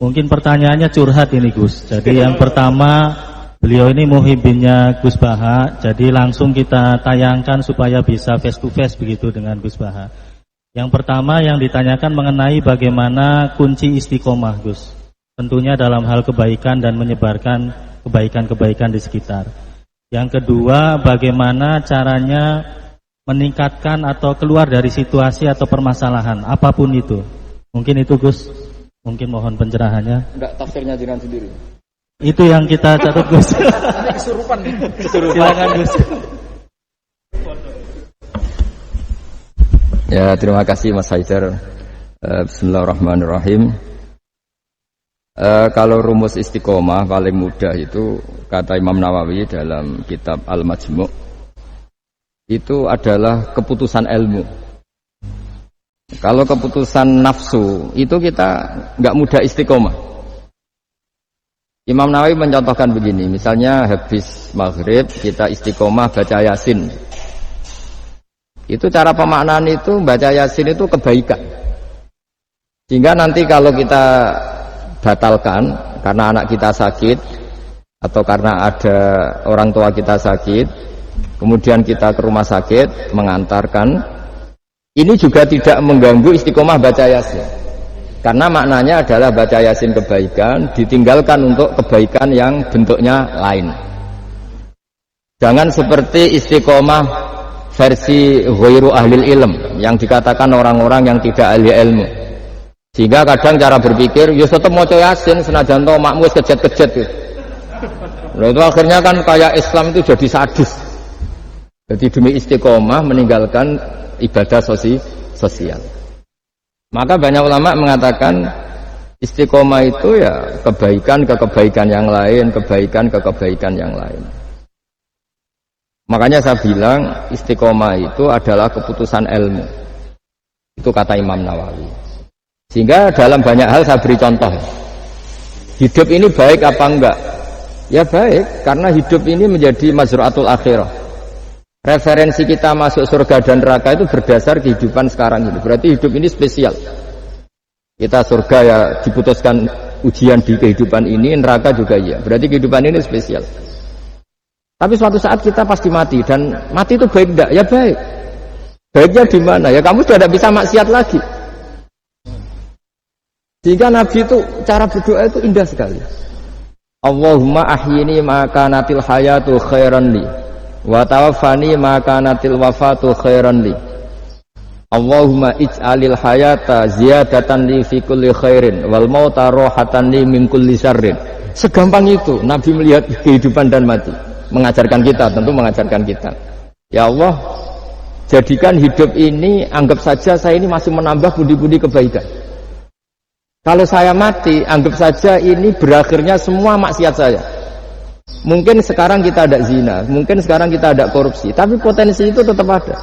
Mungkin pertanyaannya curhat ini Gus. Jadi yang pertama, beliau ini muhibinnya Gus Baha. Jadi langsung kita tayangkan supaya bisa face to face begitu dengan Gus Baha. Yang pertama yang ditanyakan mengenai bagaimana kunci istiqomah Gus. Tentunya dalam hal kebaikan dan menyebarkan kebaikan-kebaikan di sekitar. Yang kedua, bagaimana caranya meningkatkan atau keluar dari situasi atau permasalahan apapun itu. Mungkin itu Gus. Mungkin mohon pencerahannya. Enggak, tafsirnya jenengan sendiri. Itu yang kita catat Gus. Nanti kesurupan nih. Silakan Gus. Ya, terima kasih Mas Haidar. Bismillahirrahmanirrahim. Kalau rumus istiqomah paling mudah itu kata Imam Nawawi dalam kitab Al-Majmu' itu adalah keputusan ilmu. Kalau keputusan nafsu itu kita nggak mudah istiqomah. Imam Nawawi mencontohkan begini, misalnya habis maghrib kita istiqomah baca Yasin. Itu cara pemaknaan itu baca Yasin itu kebaikan. Sehingga nanti kalau kita batalkan karena anak kita sakit atau karena ada orang tua kita sakit, kemudian kita ke rumah sakit mengantarkan, ini juga tidak mengganggu istiqomah baca Yasin. Karena maknanya adalah baca Yasin kebaikan, ditinggalkan untuk kebaikan yang bentuknya lain. Jangan seperti istiqomah versi ghairu ahlil ilm yang dikatakan orang-orang yang tidak ahli ilmu. Sehingga kadang cara berpikir, ya tetap maca Yasin senajan to makmu wis kejet-kejet gitu. Nah, itu akhirnya kan kayak Islam itu jadi sadis. Jadi demi istiqomah meninggalkan ibadah sosial. Maka banyak ulama mengatakan istiqomah itu ya kebaikan ke kebaikan yang lain, kebaikan ke kebaikan yang lain. Makanya saya bilang istiqomah itu adalah keputusan ilmu. Itu kata Imam Nawawi. Sehingga dalam banyak hal saya beri contoh. Hidup ini baik apa enggak? Ya baik, karena hidup ini menjadi mazru'atul akhirah. Referensi kita masuk surga dan neraka itu berdasar kehidupan sekarang ini. Berarti hidup ini spesial. Kita surga ya diputuskan ujian di kehidupan ini, neraka juga iya. Berarti kehidupan ini spesial. Tapi suatu saat kita pasti mati, dan mati itu baik enggak? Ya baik. Baiknya di mana? Ya kamu sudah tidak bisa maksiat lagi. Sehingga Nabi itu cara berdoa itu indah sekali. Allahumma ahyini ma kanatil hayatu khairan li wa tawaffani ma kanatil wafatu khairan li. Allahumma ij'alil hayata ziyadatan li fi kulli khairin wal mauta rohatan li min kulli syarrin. Segampang itu Nabi melihat kehidupan dan mati. Mengajarkan kita, tentu mengajarkan kita. Ya Allah, jadikan hidup ini, anggap saja saya ini masih menambah budi-budi kebaikan. Kalau saya mati, anggap saja ini berakhirnya semua maksiat saya. Mungkin sekarang kita ada zina, mungkin sekarang kita ada korupsi, tapi potensi itu tetap ada.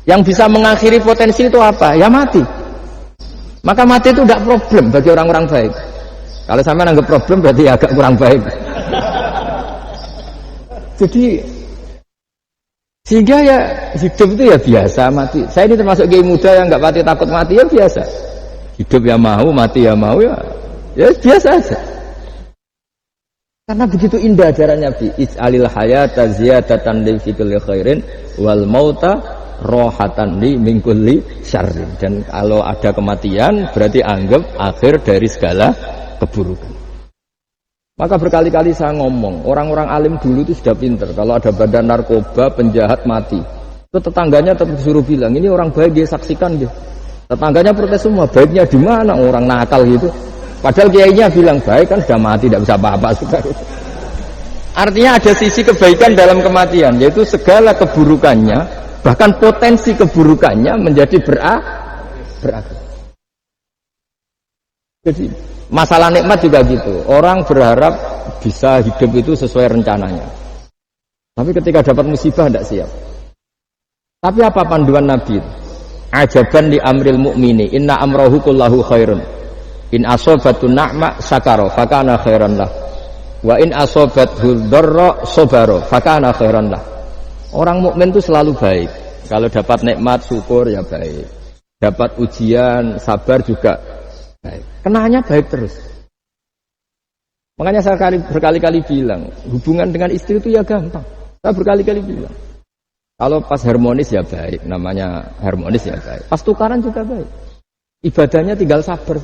Yang bisa mengakhiri potensi itu apa? Ya mati. Maka mati itu tidak problem bagi orang-orang baik. Kalau sampai anggap problem berarti agak kurang baik. Jadi sehingga ya hidup itu ya biasa, mati. Saya ini termasuk kiai muda yang nggak pati takut mati, ya biasa. Hidup ya mau, mati ya mau, ya biasa aja. Karena begitu indah ajaran Nabi. Ij'alil hayata ziyadatan li fi kulli khairin wal mauta rohatan li min kulli syarrin. Dan kalau ada kematian berarti anggap akhir dari segala keburukan. Maka berkali-kali saya ngomong, orang-orang alim dulu itu sudah pinter. Kalau ada badan narkoba, penjahat mati, itu tetangganya tetap disuruh bilang, ini orang baik, dia saksikan dia. Tetangganya protes semua, baiknya di mana orang nakal gitu. Padahal kiainya bilang baik kan sudah mati, tidak bisa apa-apa sudah. Artinya ada sisi kebaikan dalam kematian, yaitu segala keburukannya, bahkan potensi keburukannya menjadi berakhir. Jadi masalah nikmat juga gitu. Orang berharap bisa hidup itu sesuai rencananya. Tapi ketika dapat musibah tidak siap. Tapi apa panduan Nabi? Ajaban li amril mu'mini inna amrahu kullahu khairun. In asobatun na'ma syakara fakana khairan lah. Wa in asobathu dharra sabara fakana khairan lah. Orang mukmin itu selalu baik. Kalau dapat nikmat syukur ya baik. Dapat ujian sabar juga baik. Kenanya baik terus. Makanya saya berkali-kali bilang, hubungan dengan istri itu ya gampang. Saya berkali-kali bilang, kalau pas harmonis ya baik, namanya harmonis ya baik. Pas tukaran juga baik. Ibadahnya tinggal sabar.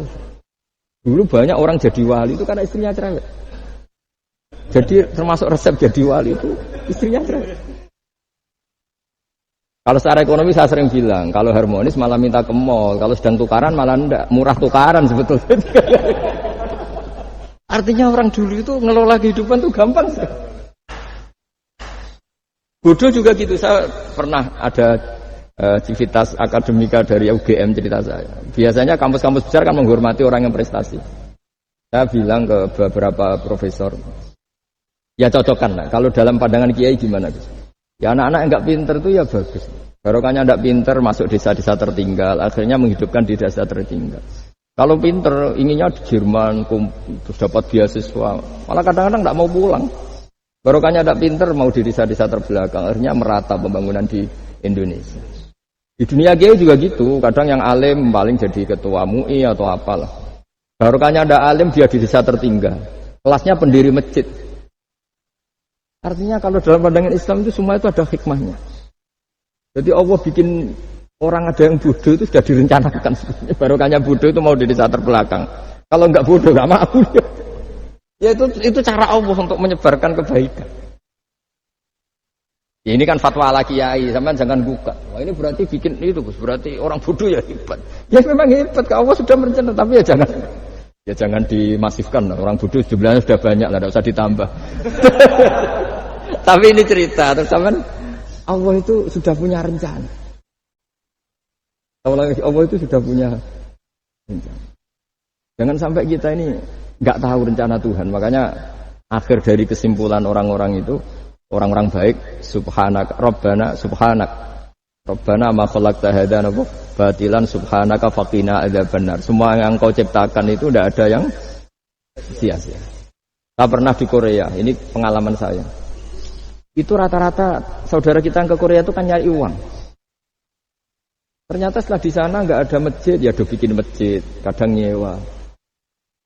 Dulu banyak orang jadi wali itu karena istrinya cerewet. Jadi termasuk resep jadi wali itu istrinya cerewet. Kalau secara ekonomi saya sering bilang, kalau harmonis malah minta ke mall, kalau sedang tukaran malah enggak, murah tukaran sebetulnya. Artinya orang dulu itu ngelola kehidupan tuh gampang sekali. Bodoh juga gitu. Saya pernah ada civitas akademika dari UGM cerita saya. Biasanya kampus-kampus besar kan menghormati orang yang prestasi. Saya bilang ke beberapa profesor, ya cocokkan lah. Kalau dalam pandangan kiai gimana Gus? Ya anak-anak yang nggak pinter itu ya bagus. Barokahnya nggak pinter masuk desa-desa tertinggal, akhirnya menghidupkan di desa tertinggal. Kalau pinter inginnya di Jerman, terus dapat beasiswa, malah kadang-kadang nggak mau pulang. Barokahnya nggak pinter mau di desa-desa terbelakang, akhirnya merata pembangunan di Indonesia. Di dunia kiai juga gitu, kadang yang alim paling jadi ketua MUI atau apalah. Barokahnya nggak alim dia di desa tertinggal, kelasnya pendiri masjid. Artinya kalau dalam pandangan Islam itu semua itu ada hikmahnya. Jadi Allah bikin orang ada yang bodoh itu sudah direncanakan. Barokahnya bodoh itu mau di desa terbelakang. Kalau enggak bodoh enggak mau. Ya itu cara Allah untuk menyebarkan kebaikan. Ya, ini kan fatwa ala kiai, sampean jangan buka. Wah ini berarti bikin itu Gus, berarti orang bodoh ya hebat. Ya memang hebat, Allah sudah merencanakan, tapi ya jangan dimasifkan. Orang bodoh jumlahnya sudah banyak lah, tidak usah ditambah. Tapi ini cerita, terus sampean Allah itu sudah punya rencana. Allah itu sudah punya rencana. Jangan sampai kita ini nggak tahu rencana Tuhan. Makanya akhir dari kesimpulan orang-orang itu, orang-orang baik, subhanak Rabbana subhanak Rabbana ma khalaqta hadza batilan subhanaka faqina adzabannar. Semua yang kau ciptakan itu tidak ada yang sia-sia. Saya pernah di Korea, ini pengalaman saya. Itu rata-rata saudara kita yang ke Korea itu kan nyari uang. Ternyata setelah di sana nggak ada masjid, ya udah bikin masjid, kadang nyewa.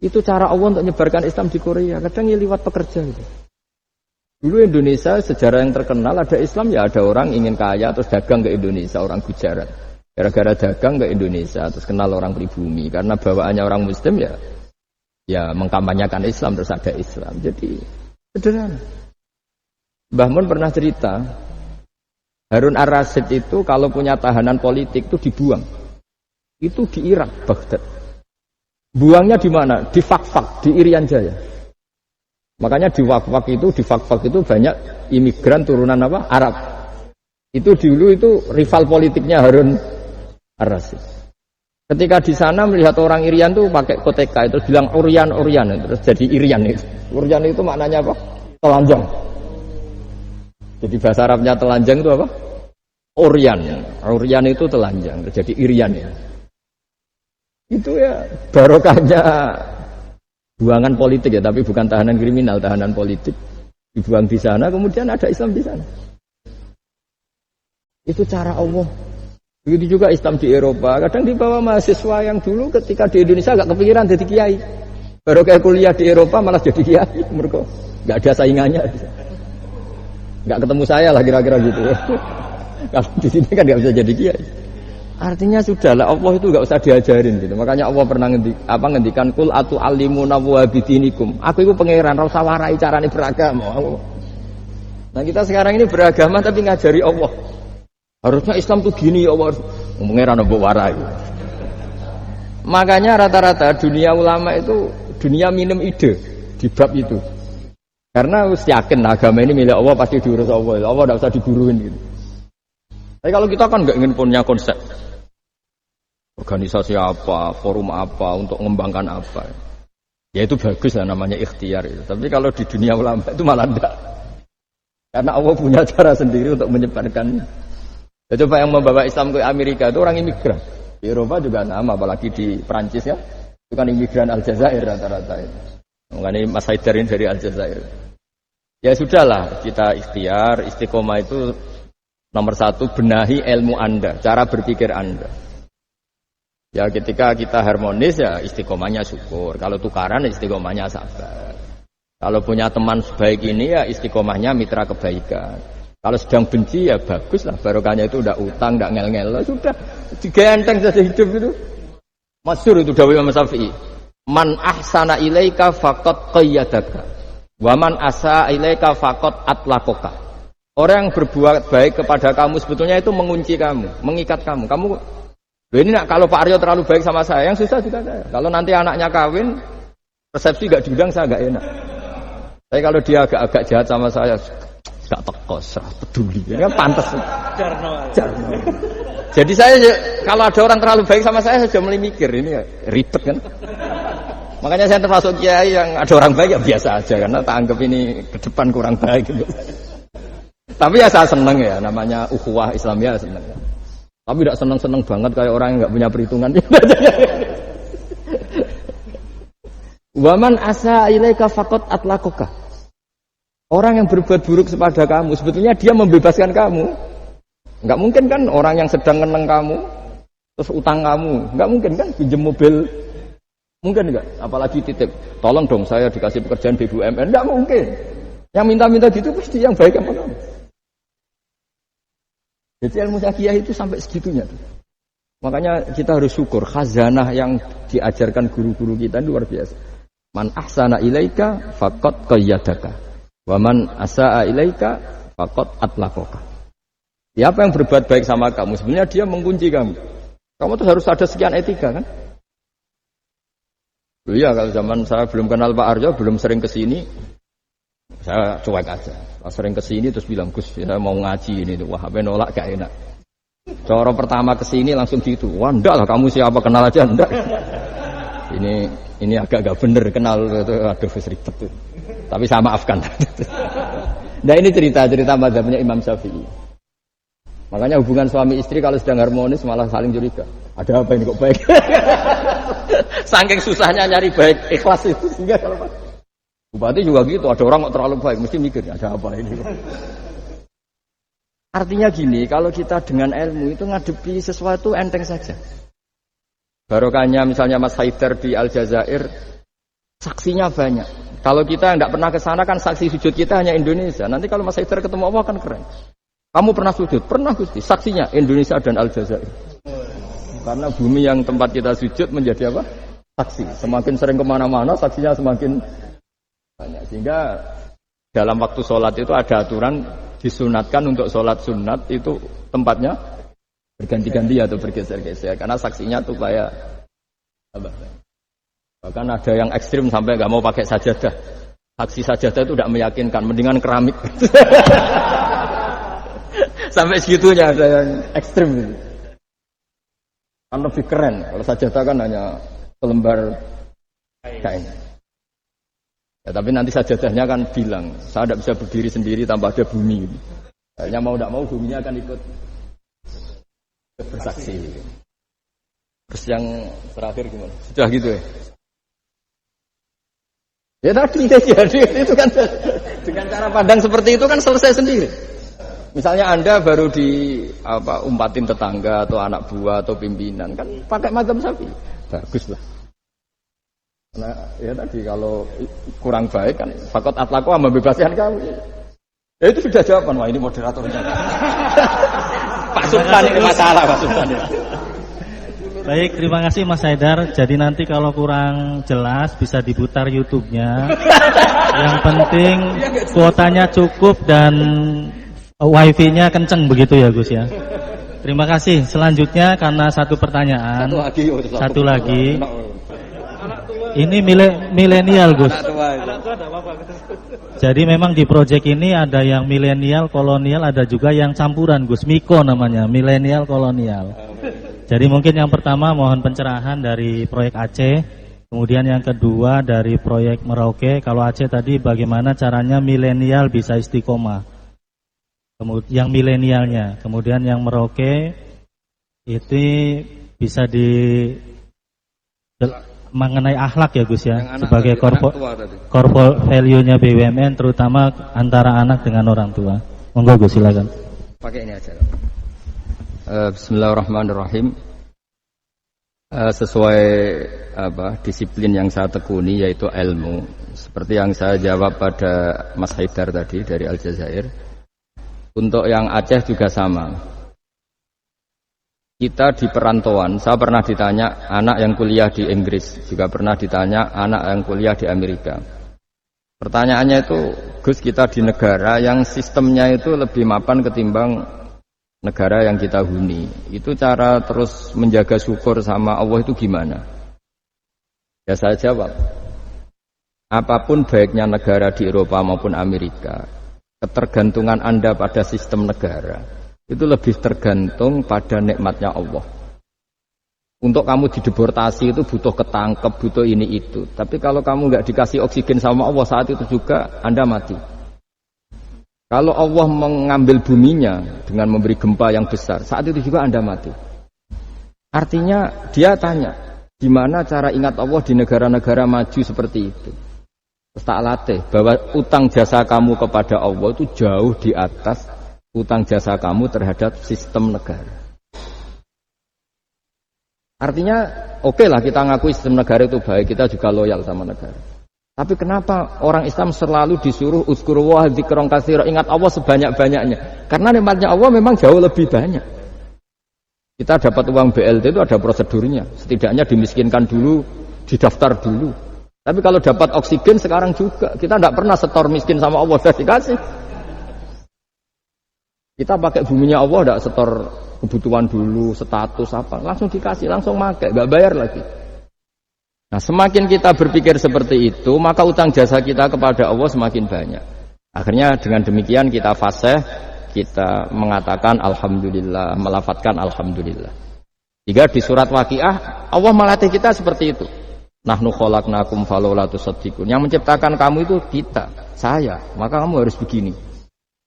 Itu cara Allah untuk menyebarkan Islam di Korea. Kadang liwat pekerja itu. Dulu Indonesia sejarah yang terkenal ada Islam ya ada orang ingin kaya terus dagang ke Indonesia, orang Gujarat. Gara-gara dagang ke Indonesia terus kenal orang pribumi karena bawaannya orang Muslim ya mengkampanyekan Islam terus ada Islam. Jadi sederhana. Mbah Mun pernah cerita Harun Ar-Rasyid itu kalau punya tahanan politik itu dibuang. Itu di Irak, Baghdad. Buangnya di mana? Di Fakfak, di Irian Jaya. Makanya di Fakfak itu banyak imigran turunan apa? Arab. Itu dulu itu rival politiknya Harun Ar-Rasyid. Ketika di sana melihat orang Irian tuh pakai koteka itu bilang Urian terus jadi Irian itu. Urian itu maknanya apa? Telanjang. Jadi bahasa Arabnya telanjang itu apa? Urian itu telanjang, jadi Irian ya. Itu ya barokahnya buangan politik ya, tapi bukan tahanan kriminal, tahanan politik dibuang di sana, kemudian ada Islam di sana. Itu cara Allah. Begitu juga Islam di Eropa. Kadang dibawa mahasiswa yang dulu ketika di Indonesia agak kepikiran jadi kiai. Barokah kuliah di Eropa malah jadi kiai. Mereka nggak ada saingannya. Nggak ketemu saya lah kira-kira gitu. Kalau di sini kan nggak bisa jadi kiai. Artinya sudahlah Allah itu nggak usah diajarin gitu. Makanya Allah pernah ngendikan kul atu alimuna wa bidinikum. Aku itu pangeran, ora usah warai carane beragama. Nah kita sekarang ini beragama tapi ngajari Allah. Harusnya Islam tuh gini ya Allah. Pangeran mbok warai. Makanya rata-rata dunia ulama itu dunia minum ide di bab itu. Karena harus yakin agama ini milik Allah pasti diurus Allah. Allah tidak usah diguruin gitu. Tapi kalau kita kan nggak ingin punya konsep organisasi apa, forum apa untuk mengembangkan apa, ya itu bagus lah namanya ikhtiar itu. Tapi kalau di dunia ulama itu malah enggak. Karena Allah punya cara sendiri untuk menyebarkannya. Ya, coba yang membawa Islam ke Amerika itu orang imigran. Di Eropa juga sama, apalagi di Perancis ya, itu kan imigran Aljazair rata-rata itu. Mengenai Mas Haidar ini dari Aljazair. Ya sudahlah, kita ikhtiar, istiqomah itu nomor satu, benahi ilmu Anda, cara berpikir Anda. Ya ketika kita harmonis ya istiqomahnya syukur. Kalau tukaran istiqomahnya sabar. Kalau punya teman sebaik ini ya istiqomahnya mitra kebaikan. Kalau sedang benci ya bagus lah, barokahnya itu udah utang, udah ngel-ngel, sudah digenteng saja hidup itu. Masyhur itu dawuh Imam Syafi'i. Man ahsana ilaika faqad qayyadaka. Wa man asaa ilaika faqad atlaqaka. Orang yang berbuat baik kepada kamu sebetulnya itu mengunci kamu, mengikat kamu. Kamu ini nak kalau Pak Aryo terlalu baik sama saya, yang susah juga saya. Kalau nanti anaknya kawin, resepsi gak diundang saya gak enak. Tapi kalau dia agak-agak jahat sama saya, gak teko, serah peduli. Ini kan pantas. Jarno. Jadi saya kalau ada orang terlalu baik sama saya sudah mulai mikir ini ribet kan. Makanya saya termasuk kiai yang ada orang baik ya biasa aja karena tak anggap ini ke depan kurang baik gitu. Tapi ya saya seneng ya, namanya ukhuwah Islamiyah seneng. Tapi tidak seneng-seneng banget kayak orang yang nggak punya perhitungan. Waman asa ilaika faqad atlaqaka. Orang yang berbuat buruk kepada kamu, sebetulnya dia membebaskan kamu. Enggak mungkin kan orang yang sedang ngeneng kamu, terus utang kamu, enggak mungkin kan pinjam mobil, mungkin enggak? Apalagi titip, tolong dong saya dikasih pekerjaan BUMN, enggak mungkin. Yang minta-minta gitu pasti yang baik apa kamu. Jadi ilmu syariah itu sampai segitunya. Makanya kita harus syukur khazanah yang diajarkan guru-guru kita itu luar biasa. Man ahsana ilaika faqad qayyadaka. Wa man asaa ilaika faqad atlaqaka. Siapa yang berbuat baik sama kamu, sebenarnya dia mengunci kamu. Kamu tuh harus ada sekian etika kan? Iya, kalau zaman saya belum kenal Pak Arjo, belum sering kesini, saya cuek aja. Pas sering kesini terus bilang, Gus, saya mau ngaji ini, wah, apa nolak gak enak. Cara pertama kesini langsung gitu, wah, enggak lah, kamu siapa kenal aja, enggak. Ini agak gak bener kenal, aduh, ribet tuh. Tapi saya maafkan. Nah ini cerita mazhabnya Imam Syafi'i. Makanya hubungan suami istri kalau sedang harmonis malah saling curiga. Ada apa ini kok baik? Saking susahnya nyari baik ikhlas itu sehingga kalau bupati juga gitu, ada orang kok terlalu baik mesti mikir ada apa ini. Artinya gini, kalau kita dengan ilmu itu ngadepi sesuatu enteng saja. Barokahnya misalnya Mas Haidar di Aljazair, saksinya banyak. Kalau kita tidak pernah ke sana kan saksi sujud kita hanya Indonesia. Nanti kalau Mas Haidar ketemu Allah kan keren. Kamu pernah sujud? Pernah Gusti. Saksinya Indonesia dan Aljazair. Karena bumi yang tempat kita sujud menjadi apa? Saksi. Semakin sering kemana-mana saksinya semakin banyak. Sehingga dalam waktu sholat itu ada aturan disunatkan untuk sholat sunat itu tempatnya berganti-ganti atau bergeser-geser. Karena saksinya tuh kayak apa? Bahkan ada yang ekstrim sampai nggak mau pakai sajadah. Saksi sajadah itu tidak meyakinkan, mendingan keramik. Sampai segitunya ada yang ekstrim gitu. Kan lebih keren. Kalau sajadah kan hanya selembar kain. Ya, tapi nanti sajadahnya kan bilang, saya tidak bisa berdiri sendiri tanpa ada bumi. Kayaknya mau tidak mau buminya akan ikut bersaksi. Terus yang terakhir gimana? Sudah gitu ya? Ya tadi jadi itu kan dengan cara pandang seperti itu kan selesai sendiri. Misalnya Anda baru umpatin tetangga atau anak buah atau pimpinan kan pakai mazhab Syafi'i. Bagus lah. Nah, ya tadi kalau kurang baik kan fakot atlaku membebaskan kamu. Ya itu sudah jawaban. Wah ini moderatornya. Pak Sultan ini masalah Pak Sultan ya. Baik, terima kasih Mas Haidar. Jadi nanti kalau kurang jelas bisa diputar YouTube-nya. Yang penting kuotanya cukup dan wifi-nya kenceng begitu ya Gus ya. Terima kasih. Selanjutnya karena satu pertanyaan. Satu lagi. Ini milenial Gus. Jadi memang di proyek ini ada yang milenial, kolonial, ada juga yang campuran Gus. Miko namanya, milenial kolonial. Jadi mungkin yang pertama mohon pencerahan dari proyek Aceh. Kemudian yang kedua dari proyek Merauke. Kalau Aceh tadi bagaimana caranya milenial bisa istiqomah. Kemudian yang milenialnya. Kemudian yang Merauke itu bisa mengenai akhlak ya Gus ya. Sebagai core value-nya BUMN terutama antara anak dengan orang tua. Monggo Gus silakan. Pakai ini aja. Bismillahirrahmanirrahim. Sesuai disiplin yang saya tekuni yaitu ilmu. Seperti yang saya jawab pada Mas Haidar tadi dari Aljazair. Untuk yang Aceh juga sama. Kita di perantauan, saya pernah ditanya anak yang kuliah di Inggris, juga pernah ditanya anak yang kuliah di Amerika. Pertanyaannya itu, Gus, kita di negara yang sistemnya itu lebih mapan ketimbang negara yang kita huni. Itu cara terus menjaga syukur sama Allah itu gimana? Ya saya jawab, apapun baiknya negara di Eropa maupun Amerika, ketergantungan Anda pada sistem negara itu lebih tergantung pada nikmatnya Allah. Untuk kamu dideportasi itu butuh ketangkep, butuh ini itu. Tapi kalau kamu nggak dikasih oksigen sama Allah saat itu juga Anda mati. Kalau Allah mengambil buminya dengan memberi gempa yang besar, saat itu juga Anda mati. Artinya dia tanya, gimana cara ingat Allah di negara-negara maju seperti itu? Terus tak latih bahwa utang jasa kamu kepada Allah itu jauh di atas utang jasa kamu terhadap sistem negara. Artinya oke lah kita ngakui sistem negara itu baik, kita juga loyal sama negara. Tapi kenapa orang Islam selalu disuruh uzkurullah dzikran katsira, ingat Allah sebanyak-banyaknya? Karena nikmatnya Allah memang jauh lebih banyak. Kita dapat uang BLT itu ada prosedurnya, setidaknya dimiskinkan dulu, didaftar dulu. Tapi kalau dapat oksigen sekarang juga, kita tidak pernah setor miskin sama Allah, sudah dikasih. Kita pakai buminya Allah, tidak setor kebutuhan dulu, status apa, langsung dikasih, langsung pakai, nggak bayar lagi. Nah, semakin kita berpikir seperti itu, maka utang jasa kita kepada Allah semakin banyak. Akhirnya dengan demikian kita fasih, kita mengatakan alhamdulillah, melafadzkan alhamdulillah. Jika di surat Waqiah, Allah melatih kita seperti itu. Nahnu khalaqnakum falawla tusaddiqun. Yang menciptakan kamu itu kita, saya, maka kamu harus begini.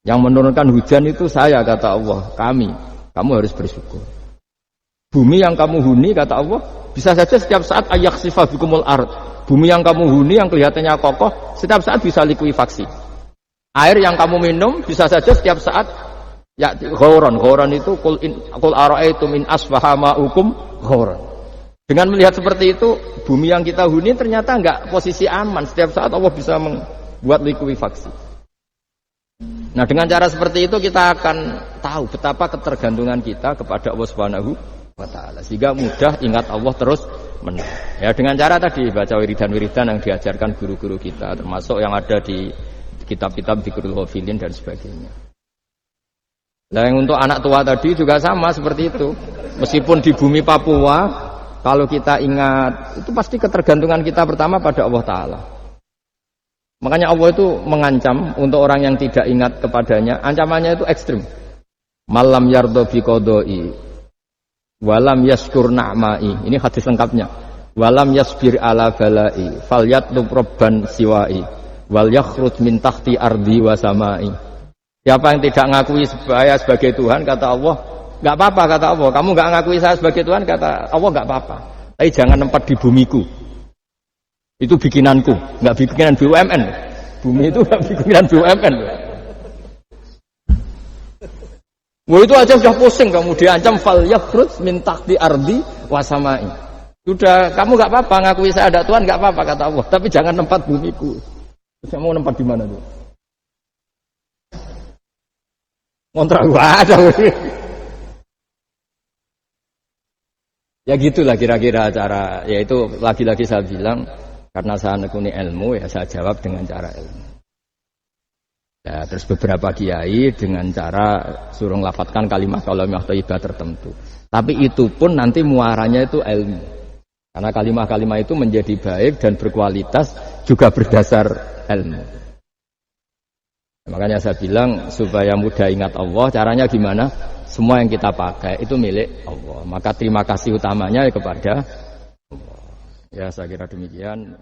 Yang menurunkan hujan itu saya, kata Allah, kami. Kamu harus bersyukur. Bumi yang kamu huni, kata Allah, bisa saja setiap saat ayakhsifa bikumul ard. Bumi yang kamu huni, yang kelihatannya kokoh, setiap saat bisa likuifaksi. Air yang kamu minum, bisa saja setiap saat ya ghauran itu qul ara'aitum in asbaha ma'ukum ghauran. Dengan melihat seperti itu, bumi yang kita huni ternyata enggak posisi aman. Setiap saat Allah bisa membuat likuifaksi. Nah, dengan cara seperti itu kita akan tahu betapa ketergantungan kita kepada Allah Subhanahu wa taala. Sehingga mudah ingat Allah terus menerus. Ya, dengan cara tadi baca wiridan-wiridan yang diajarkan guru-guru kita, termasuk yang ada di kitab-kitab Dzikrul Ghafilin dan sebagainya. Nah, yang untuk anak tua tadi juga sama seperti itu. Meskipun di bumi Papua, kalau kita ingat, itu pasti ketergantungan kita pertama pada Allah taala. Makanya Allah itu mengancam untuk orang yang tidak ingat kepadanya, ancamannya itu ekstrim. Malam yardo bi qodoi, walam yaskur na'mai. Ini hadis lengkapnya. Walam yasbir ala balai, falyatlub robban siwai, wal yakhrut min tahti ardi wa samai. Siapa yang tidak ngakui saya sebagai Tuhan, kata Allah, enggak apa-apa, kata Allah. Kamu enggak ngakui saya sebagai Tuhan, kata Allah, enggak apa-apa. Tapi jangan nempat di bumiku. Itu bikinanku, enggak bikinan BUMN. Bumi itu enggak bikinan BUMN. Wah, itu aja sudah pusing, kamu diancam fal yakhrut min tahti ardi wa samai. Sudah, kamu enggak apa-apa ngakui saya ada Tuhan, enggak apa-apa, kata Allah, tapi jangan nempat bumiku. Saya mau nempat di mana tuh? Kontrak gua ada. Ya gitulah kira-kira cara, yaitu lagi-lagi saya bilang, karena saya nekuni ilmu, ya saya jawab dengan cara ilmu. Ya, terus beberapa kiai dengan cara suruh lafadzkan kalimat-kalimat thayyibah tertentu. Tapi itu pun nanti muaranya itu ilmu. Karena kalimat-kalimat itu menjadi baik dan berkualitas juga berdasar ilmu. Makanya saya bilang supaya mudah ingat Allah, caranya gimana? Semua yang kita pakai itu milik Allah. Maka terima kasih utamanya kepada Allah. Ya, saya kira demikian.